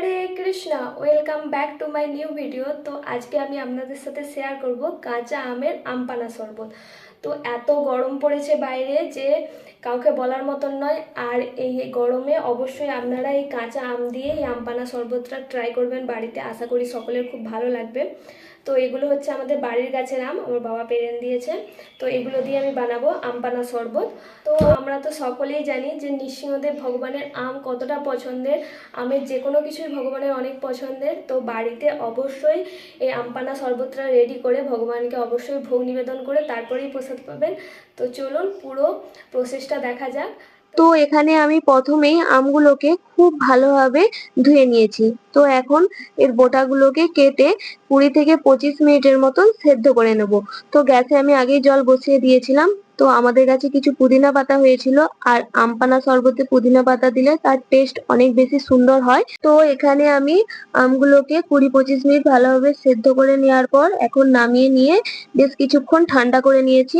Hare Krishna, welcome back to my new video. তো আজকে আমি আপনাদের সাথে শেয়ার করব কাঁচা আমের আমপানা শরবত। তো এত গরম পড়েছে বাইরে যে কাউকে বলার মতন নয়। আর এই গরমে অবশ্যই আপনারা এই কাঁচা আম দিয়ে এই আমপানা শরবতটা ট্রাই করবেন বাড়িতে। আশা করি সকলের খুব ভালো লাগবে। তো এগুলো হচ্ছে আমাদের বাড়ির গাছের আম, আমার বাবা পেড়ে দিয়েছে। তো এগুলো দিয়ে আমি বানাবো আমপানা শরবত। তো আমরা তো সকলেই জানি যে নৃসিংহদেব ভগবানের আম কতটা পছন্দের। আমের যে কোনো কিছুই ভগবানের অনেক পছন্দের। তো বাড়িতে অবশ্যই এই আমপানা শরবতটা রেডি করে ভগবানকে অবশ্যই ভোগ নিবেদন করে তারপরেই প্রসাদ পাবেন। তো চলুন পুরো প্রসেসটা দেখা যাক। তো এখানে আমি প্রথমেই আমগুলোকে খুব ভালোভাবে ধুয়ে নিয়েছি। তো এখন এর বোটাগুলোকে কেটে 20 থেকে 25 মিনিটের মতন সেদ্ধ করে নেব। তো গ্যাসে আমি আগেই জল বসিয়ে দিয়েছিলাম। তো আমাদের কাছে কিছু পুদিনা পাতা হয়েছিল, আর আমপানা শরবতে পুদিনা পাতা দিলে তার টেস্ট অনেক বেশি সুন্দর হয়। তো এখানে আমি আমগুলোকে 20-25 মিনিট ভালোভাবে সেদ্ধ করে নেওয়ার পর এখন নামিয়ে নিয়ে বেশ কিছুক্ষণ ঠান্ডা করে নিয়েছি।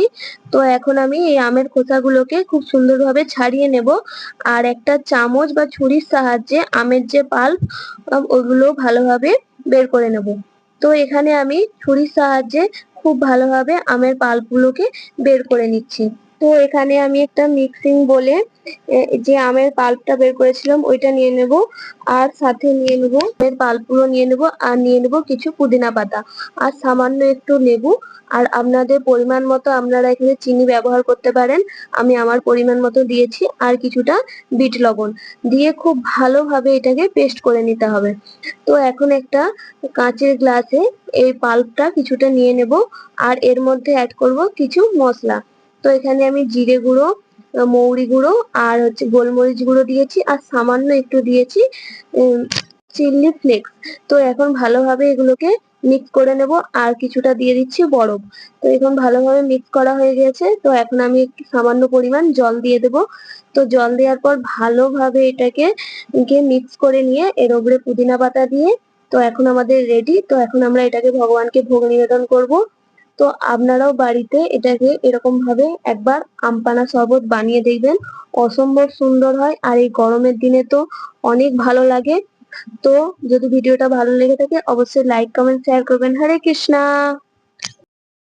তো এখন আমি এই আমের খোসাগুলোকে খুব সুন্দরভাবে ছাড়িয়ে নেব, আর একটা চামচ বা ছুরির সাহায্যে আমের যে পাল্প ওগুলো ভালোভাবে বের করে নেব। তো এখানে আমি ছুরির সাহায্যে খুব ভালোভাবে আমের পাল্পগুলোকে বের করে নিচ্ছি। তো এখানে আমি একটা মিক্সিং বলে যে আমের পাল্পটা বের করেছিলাম ওইটা নিয়ে নেব, আর সাথে নিয়ে নেব আমের পাল্পগুলো নিয়ে নেব, আর নিয়ে নেব কিছু পুদিনা পাতা আর সামান্য একটু লেবু। আর আপনাদের পরিমাণ মতো আপনারা এখানে চিনি ব্যবহার করতে পারেন। আমি আমার পরিমাণ মতো দিয়েছি, আর কিছুটা বিট লবণ দিয়ে খুব ভালোভাবে এটাকে পেস্ট করে নিতে হবে। তো এখন একটা কাঁচের গ্লাসে এই পাল্পটা কিছুটা নিয়ে নেব, আর এর মধ্যে অ্যাড করব কিছু মশলা। তো এখানে আমি জিরে গুঁড়ো, মৌরি গুঁড়ো আর হচ্ছে গোলমরিচ গুঁড়ো দিয়েছি, আর সামান্য একটু দিয়েছি চিলি ফ্লেক্স। তো এখন ভালোভাবে এগুলোকে মিক্স করে নেব, আর কিছুটা দিয়ে দিচ্ছি বরফ। তো এখন ভালোভাবে মিক্স করা হয়ে গেছে। তো এখন আমি একটু সামান্য পরিমাণ জল দিয়ে দেব। তো জল দেওয়ার পর ভালোভাবে এটাকে মিক্স করে নিয়ে এর উপরে পুদিনা পাতা দিয়ে তো এখন আমাদের রেডি। তো এখন আমরা এটাকে ভগবানকে ভোগ নিবেদন করব। তো আপনারাও বাড়িতে এটাকে এরকম ভাবে একবার আমপানা শরবত বানিয়ে দেখবেন, অসম্ভব সুন্দর হয়। আর এই গরমের দিনে তো অনেক ভালো লাগে। তো যদি ভিডিওটা ভালো লেগে থাকে অবশ্যই লাইক কমেন্ট শেয়ার করবেন। হরে কৃষ্ণা।